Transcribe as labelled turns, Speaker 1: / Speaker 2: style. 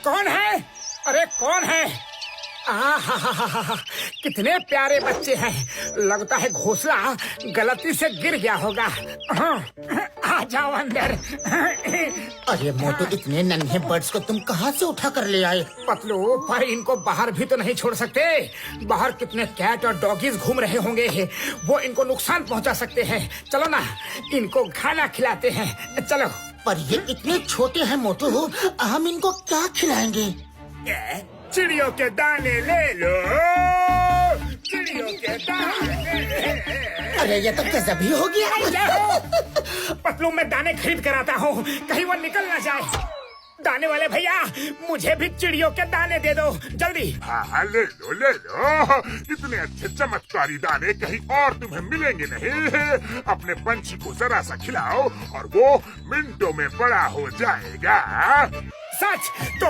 Speaker 1: कौन है? अरे कौन है? आहा, कितने प्यारे बच्चे हैं। लगता है घोंसला गलती से गिर गया होगा। आ जाओ अंदर।
Speaker 2: अरे मोटू, इतने नन्हे बर्ड्स को तुम कहाँ से उठा कर ले आए?
Speaker 1: पतलू, पर इनको बाहर भी तो नहीं छोड़ सकते। बाहर कितने कैट और डॉगीज घूम रहे होंगे, वो इनको नुकसान पहुंचा सकते हैं। चलो ना, इनको खाना खिलाते हैं। चलो।
Speaker 2: पर ये इतने छोटे हैं मोटू, हम इनको क्या खिलाएंगे?
Speaker 1: चिड़ियों के दाने ले लो, चिड़ियों के दाने।
Speaker 2: अरे ये तो गजब ही हो गया।
Speaker 1: पतलू, मैं दाने खरीद कर आता हूँ, कहीं वो निकल ना जाए। दाने वाले भैया, मुझे भी चिड़ियों के दाने दे दो, जल्दी।
Speaker 3: हाँ, ले लो ले लो। इतने अच्छे चमत्कारी दाने कहीं और तुम्हें मिलेंगे नहीं। अपने पंछी को जरा सा खिलाओ और वो मिनटों में बड़ा हो जाएगा।
Speaker 1: सच तो